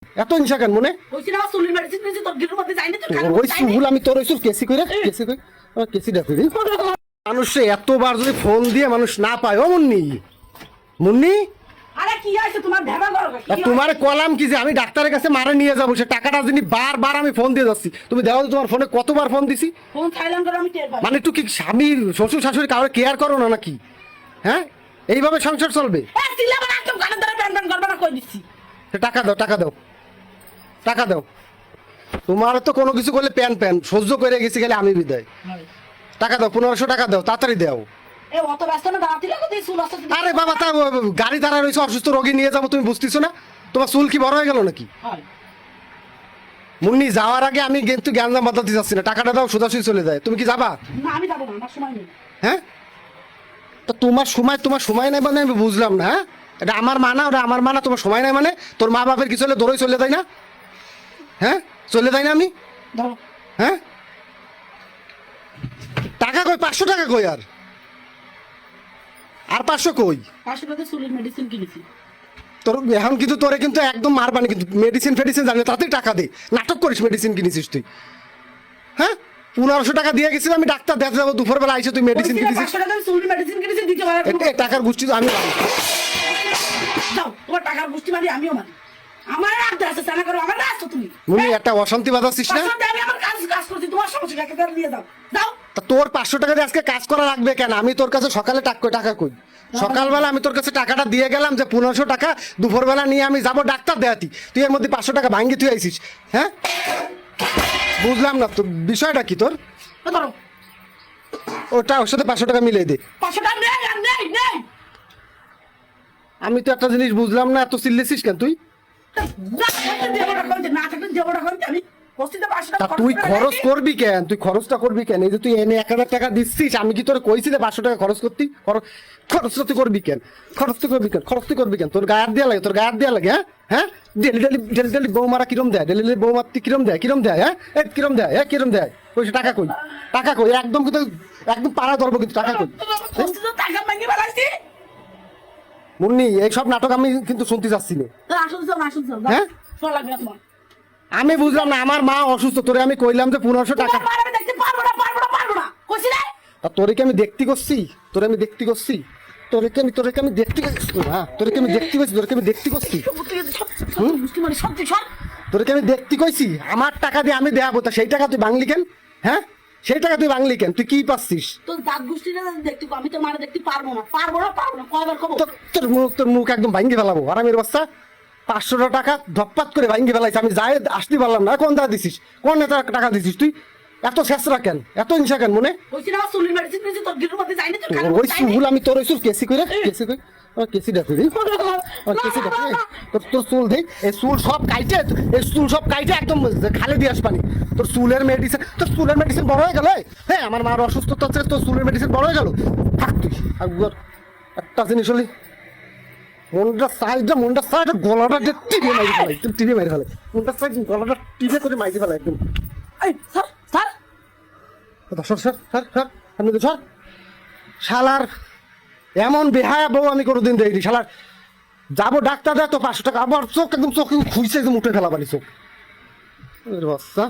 এত হিংসা কেন মনে? কইছি না চুলের মেডিসিন দিছি তোর গিরুর মধ্যে যাইনি তুই ওই চুল আমি তোর ওই চুল কেসি কইরা কেসি কই কেসি দেখো দিন। মানুষে এতবার যদি ফোন দিয়ে মানুষ না পায়, ও মুন্নি মুন্নি আরে কি হইছে তোমার ভেবা করো কি তোমার কলাম কি যে আমি ডাক্তারের কাছে মারা নিয়ে যাবো, সে টাকাটা যিনি বারবার আমি ফোন দিয়ে যাচ্ছি, তুমি দেখো তো তোমার ফোনে কতবার ফোন দিছি। ফোন সাইলেন্ট করে আমি টের পাই। মানে একটু কি স্বামীর শ্বশুর শাশুড়ি কাউকে কেয়ার করো না নাকি? হ্যাঁ, এইভাবে সংসার চলবে? এ সিলা মানে একদম কানে ধরে প্যান প্যান করবে না কই দিছি। টাকা দাও টাকা দাও টাকা দাও। তোমার তো কোনো কিছু করলে প্যান প্যান সহ্য করে গেছি, গেলে আমি বিদায়। টাকা দাও, 1500 টাকা দাও, তাড়াতাড়ি দাও। এ অত ব্যস্ত না দাঁড়াতে লাগো তুই চুল আসতে। আরে বাবা, তা গাড়ি দাঁড়ায় রয়েছে, অসুস্থ রোগী নিয়ে যাবো, তুমি বুঝতেছো না? তোমার চুল কি বড় হয়ে গেল নাকি? হয় মুন্নি যাওয়ার আগে আমি কিন্তু জ্ঞানদাম বাতাতে যাচ্ছি না, টাকাটা দাও, সোজাসুজি চলে যায়। তুমি কি যাবা? না আমি যাব না, আমার সময় নেই। হ্যাঁ, তো তোমার সময় নাই মানে আমি বুঝলাম না। হ্যাঁ, এটা আমার মানা, ওটা আমার মানা, তোমার সময় নাই মানে? তোর মা বাপের কিছু হলে দৌড়ই চলে যায় না? হ্যাঁ, চলে যায় না আমি? ধরো হ্যাঁ, টাকা কই? 500 টাকা কই? আর 500 কই? 500 টাকা চুলের মেডিসিন কিনেছি। তোর এখন কিন্তু তোরে কিন্তু একদম মারবানি, কিন্তু মেডিসিন ফেডিসিন জানি তাতেই টাকা দে, নাটক করিস মেডিসিন কিনেছিস তুই। হ্যাঁ, 1500 টাকা দিয়ে গেছিলাম আমি, ডাক্তার দেখতে যাবো, দুপুরবেলা আইসে তুই মেডিসিন কইছি না, কিনেছিস। 500 টাকা আমি চুলের মেডিসিন কিনেছি দিতে পারবো। এই টাকার গোষ্ঠী তো আমি পাবো। যাও তোমার টাকার গোষ্ঠী মারি আমিও মারি। আমার রাখতে আছে সানা করো, আমার রাখছো তুমি। মুনি একটা অশান্তি বাজাচ্ছিস না? 500 টাকা আমি আমার কাজ করছি, তোমার সমস্যা টাকা করে নিয়ে যাও। যাও তা তোর 500 টাকা দিয়ে আজকে কাজ করা লাগবে কেন? আমি তোর কাছে সকালে টাকা কই? সকালবেলা আমি তোর কাছে টাকাটা দিয়ে গেলাম যে 1500 টাকা, দুপুরবেলা নিয়ে আমি যাবো ডাক্তার দেখাতি, তুই এর মধ্যে 500 টাকা ভাঙ্গি তুই আইসিস। হ্যাঁ, বুঝলাম না তো বিষয়টা কি তোর। ধরো ওটা ওর সাথে 500 টাকা মিলিয়ে দে। 500 টাকা নেই আর নেই নেই। আমি তো একটা জিনিস বুঝলাম না, এত চিল্লেছিস কেন তুই? না থাকলে দেবটা করতে, না থাকলে দেবটা করতে আমি বস্তিতে 500 তা টাকা তুই খরচ করবি কেন? তুই খরচটা করবি কেন? এই যে তুই এনে 1000 টাকা দিচ্ছিস, আমি কি তোর কইছি যে 500 টাকা খরচ করতি? খরচটা তুই করবি কেন? খরচ তুই করবি কেন? তোর গায়ে হাত দেওয়া লাগে, তোর গায়ে হাত দেওয়া লাগে। হ্যাঁ হ্যাঁ, ডেলি বৌমারা কিরম দেয়, ডেলি বৌমা কিরম দেয়? হ্যাঁ, কিরম দেয়? পয়সা টাকা কই? একদম কিন্তু একদম পাড়া ধরবো কিন্তু, টাকা কই? বস্তিতে টাকা মাইনে বাড়াইছি। মুন্নি, এই সব নাটক আমি কিন্তু শুনতে চাচ্ছি না। তো আসুন হ্যাঁ? শোনা লাগবে না তোমার। আমি বুঝলাম না, আমার মা অসুস্থ, তোরে আমি কইলাম যে 1500 টাকা। তোমার মার আমি দেখতে পারবো না কইছি না। আর তোরে কি আমি দেখতে করছি? তোরে কি আমি দেখতে করছি? হ্যাঁ, তোরে কি আমি দেখতে করছি? মুষ্টি মারি সব সব তোরে কি আমি দেখতে কইছি? আমার টাকা দিয়ে আমি দেখাবো, তা সেই টাকা তুই বাংলি কেন? হ্যাঁ, সেই টাকা তুই বাংলি কেন? তুই কি পাচ্ছিস? তোর দাঁত গুষ্টিটা দেখতে আমি তো মারা দেখতে পারবো না কয়বার কব। তোর মুখ একদম ভাঙ্গি ফেলাবো। আর আমি বাচ্চা 500 টাকা ধপ্পাত করে ভাঙ্গি ফেলাইছি, আমি যাই আসতে পারলাম না। কোন টাকা দিছিস? কোন নেতা টাকা দিছিস তুই? এত শেষরা কেন? এত হিংসা কেন মনে? কইছি না চুলের মেডিসিন দিছি তোর গিরুর মধ্যে যাইনি তুই ওই চুল আমি তোর ওই চুল কেসি কই কেসি দেখো দিন। তোর চুল দেখ, এই চুল সব কাইটে একদম খালে দিয়ে আসবানি। তোর চুলের মেডিসিন বড় হয়ে গেল। হ্যাঁ, আমার মার অসুস্থতা আছে, তোর চুলের মেডিসিন বড় হয়ে গেল। থাক তুই একবার একটা জিনিস হলি, মনটা সাইড গলাটা টিপে মারি ফেলাই, একদম টিপে মারি ফেলাই। মনটা সাইড গলাটা টিপে করে মারি ফেলাই একদম। এই স্যার সর শালার এমন বেহায়া বউ আমি কোনোদিন দেখিনি। শালার যাবো ডাক্তার দেয় তো 500 টাকা, আবার চোখ একদম খুঁজছে, একদম উঠে ফেলা পারি চোখ। বাচ্চা